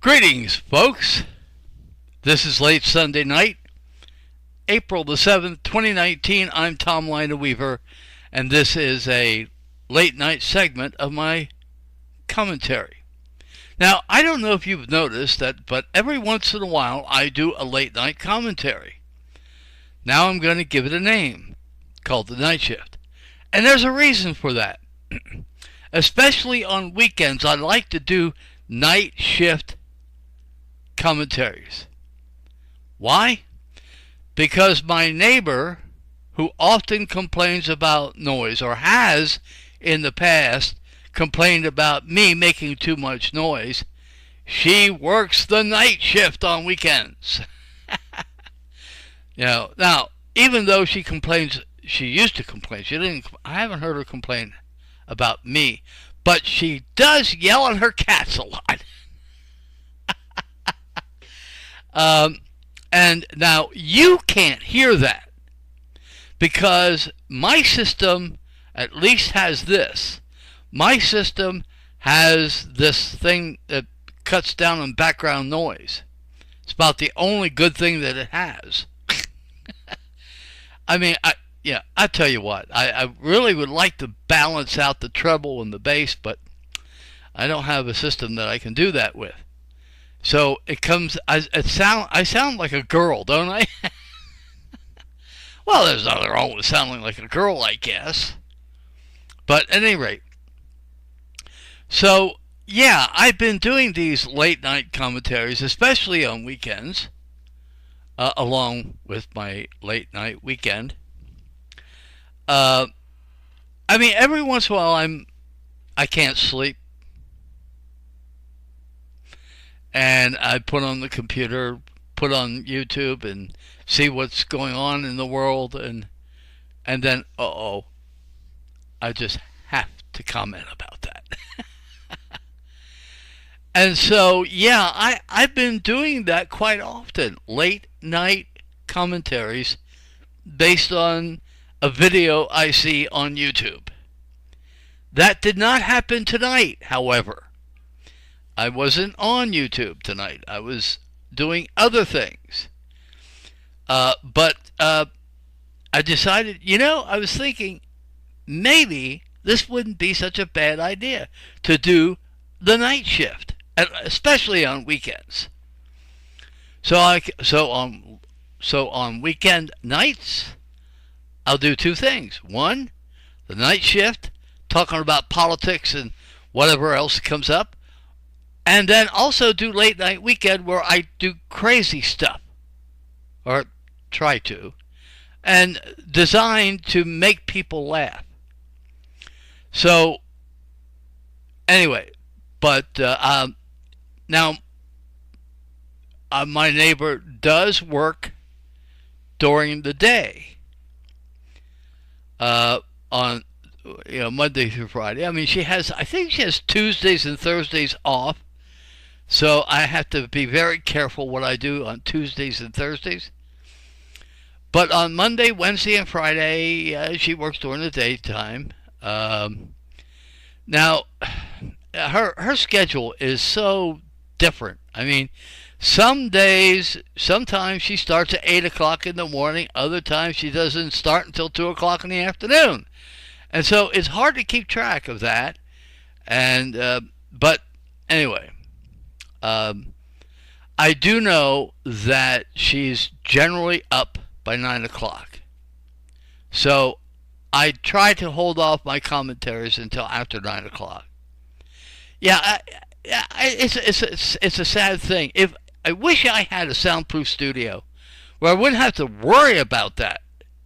Greetings, folks. This is late Sunday night, April the 7th, 2019. I'm Tom Lina Weaver, and this is a late night segment of my commentary. Now, I don't know if you've noticed that, but every once in a while I do a late night commentary. Now I'm going to give it a name, called The Night Shift. And there's a reason for that. Especially on weekends, I like to do night shift commentaries. Why? Because my neighbor, who often complains about noise, or has in the past complained about me making too much noise, she works the night shift on weekends. Now, even though she complains, she used to complain. I haven't heard her complain about me, but she does yell at her cats a lot. And now you can't hear that because my system at least has this. My system has this thing that cuts down on background noise. It's about the only good thing that it has. I mean, I tell you what, I really would like to balance out the treble and the bass, but I don't have a system that I can do that with. So I sound like a girl, don't I? Well, there's nothing wrong with sounding like a girl, I guess. But at any rate, so yeah, I've been doing these late night commentaries, especially on weekends, along with my late night weekend. I mean, every once in a while I can't sleep. And I put on the computer, put on YouTube, and see what's going on in the world, and then, I just have to comment about that. And so, yeah, I've been doing that quite often, late night commentaries based on a video I see on YouTube. That did not happen tonight, however. I wasn't on YouTube tonight. I was doing other things. But I decided, I was thinking maybe this wouldn't be such a bad idea to do the night shift, especially on weekends. So on weekend nights, I'll do two things. One, the night shift, talking about politics and whatever else comes up. And then also do late night weekend where I do crazy stuff, or try to, and designed to make people laugh. So, anyway, but now my neighbor does work during the day on Monday through Friday. I mean, I think she has Tuesdays and Thursdays off. So I have to be very careful what I do on Tuesdays and Thursdays. But on Monday, Wednesday, and Friday, she works during the daytime. Now, her schedule is so different. I mean, sometimes she starts at 8 o'clock in the morning. Other times she doesn't start until 2 o'clock in the afternoon. And so it's hard to keep track of that. And but anyway. I do know that she's generally up by 9 o'clock. So I try to hold off my commentaries until after 9 o'clock. Yeah, it's a sad thing. I wish I had a soundproof studio where I wouldn't have to worry about that.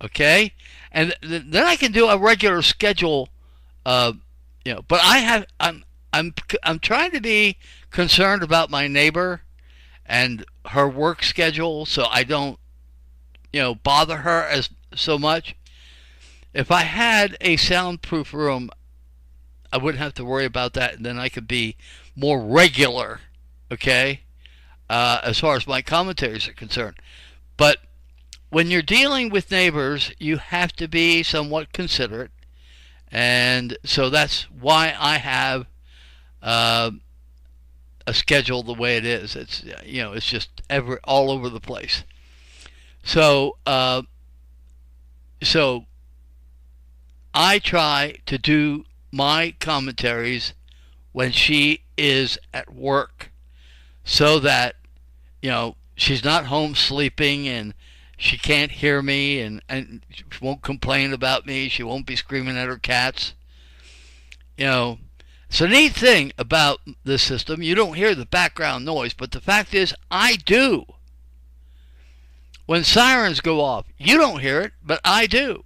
Okay, and then I can do a regular schedule. But I'm trying to be concerned about my neighbor and her work schedule, so I don't, bother her so much. If I had a soundproof room, I wouldn't have to worry about that, and then I could be more regular, okay, as far as my commentaries are concerned. But when you're dealing with neighbors, you have to be somewhat considerate, and so that's why I have a schedule the way it is. It's just all over the place. So so I try to do my commentaries when she is at work, so that she's not home sleeping and she can't hear me, and she won't complain about me. She won't be screaming at her cats. It's a neat thing about this system. You don't hear the background noise, but the fact is, I do. When sirens go off, you don't hear it, but I do.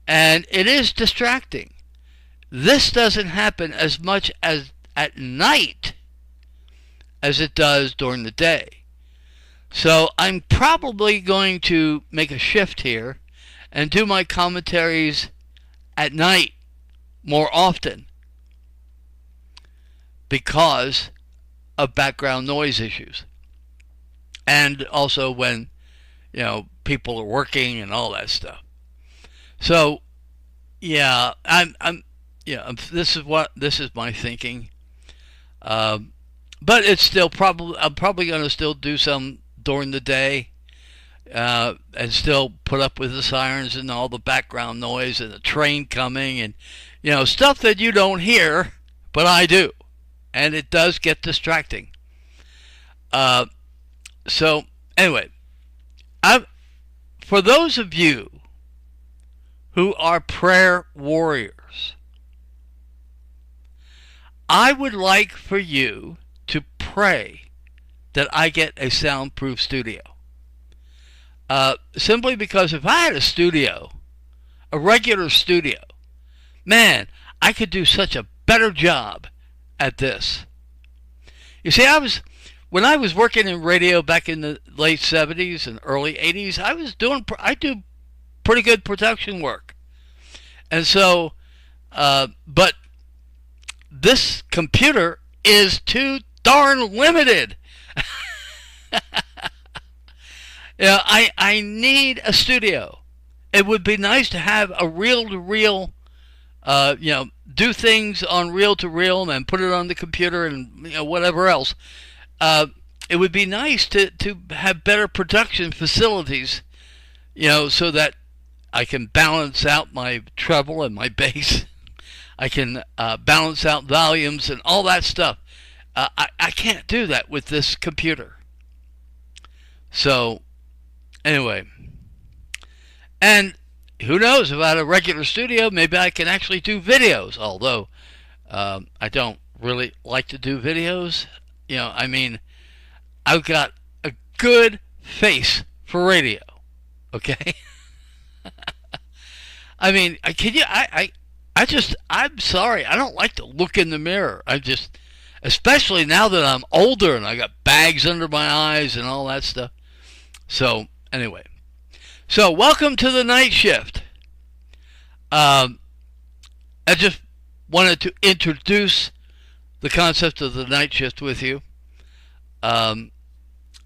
And it is distracting. This doesn't happen as much as at night as it does during the day. So I'm probably going to make a shift here and do my commentaries at night more often because of background noise issues. And also when, people are working and all that stuff. So, yeah, this is my thinking. But it's still I'm probably going to still do some during the day, and still put up with the sirens and all the background noise and the train coming and, stuff that you don't hear, but I do. And it does get distracting. So anyway, for those of you who are prayer warriors, I would like for you to pray that I get a soundproof studio. Simply because if I had a studio, a regular studio, man, I could do such a better job at this. You see, when I was working in radio back in the late 70s and early 80s, I do pretty good production work. And so, but this computer is too darn limited. I need a studio. It would be nice to have a reel-to-reel, do things on reel-to-reel and put it on the computer and whatever else. It would be nice to have better production facilities, so that I can balance out my treble and my bass. I can balance out volumes and all that stuff. I can't do that with this computer. So, anyway. And who knows, if I had a regular studio, maybe I can actually do videos. Although, I don't really like to do videos. I've got a good face for radio. Okay? I'm sorry. I don't like to look in the mirror. Especially now that I'm older and I got bags under my eyes and all that stuff. So, anyway. So, welcome to the night shift. I just wanted to introduce the concept of the night shift with you.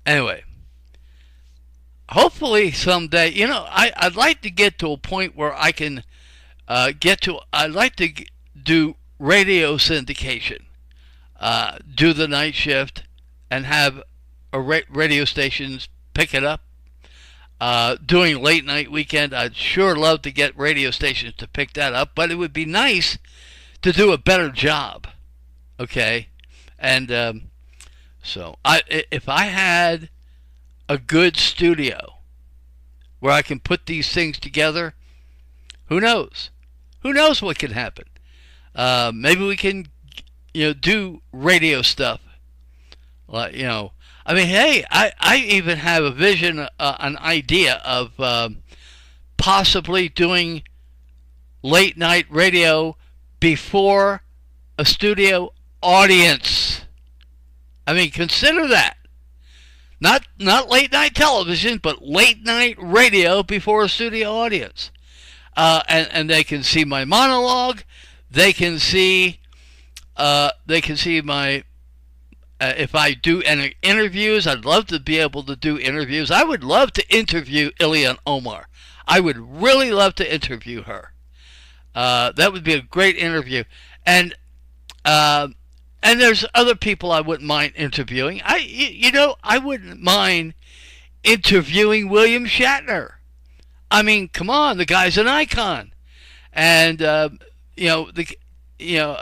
Anyway. Hopefully someday, I'd like to get to a point where I can I'd like to do radio syndication. Do the night shift and have radio stations pick it up. Doing late night weekend, I'd sure love to get radio stations to pick that up, but it would be nice to do a better job. Okay? And so if I had a good studio where I can put these things together, who knows? Who knows what can happen? Maybe we can, do radio stuff. Hey, I even have a vision, an idea of possibly doing late night radio before a studio audience. Consider that. Not late night television, but late night radio before a studio audience. And they can see my monologue. They can see my. If I do any interviews, I'd love to be able to do interviews. I would love to interview Ilhan Omar. I would really love to interview her. That would be a great interview. And And there's other people I wouldn't mind interviewing. I wouldn't mind interviewing William Shatner. I mean, come on, the guy's an icon, and a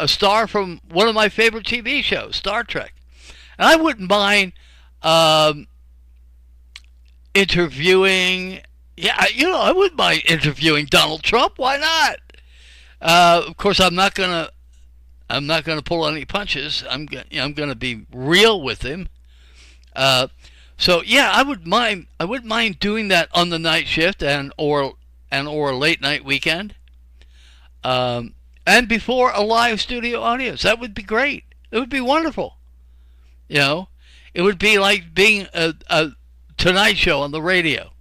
star from one of my favorite TV shows, Star Trek. And I wouldn't mind interviewing. Yeah, I wouldn't mind interviewing Donald Trump. Why not? Of course, I'm not gonna pull any punches. I'm gonna be real with him. So yeah, I wouldn't mind doing that on the night shift or a late night weekend, and before a live studio audience. That would be great. It would be wonderful. It would be like being a Tonight Show on the radio.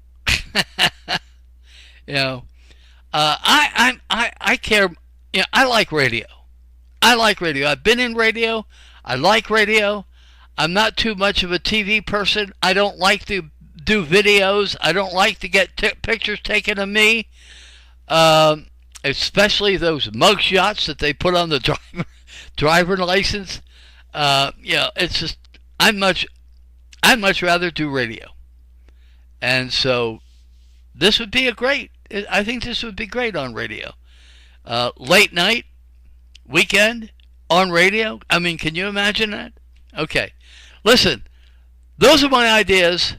I care. I like radio. I've been in radio. I like radio. I'm not too much of a TV person. I don't like to do videos. I don't like to get pictures taken of me, especially those mug shots that they put on the driver license. It's just I'd much rather do radio, and so this would be I think this would be great on radio. Late night, weekend on radio. I mean, can you imagine that? Okay. Listen, those are my ideas.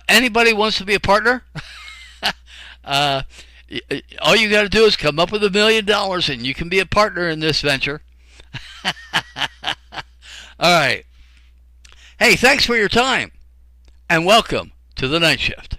Anybody wants to be a partner? All you got to do is come up with $1 million and you can be a partner in this venture. All right. Hey, thanks for your time and welcome to the Night Shift.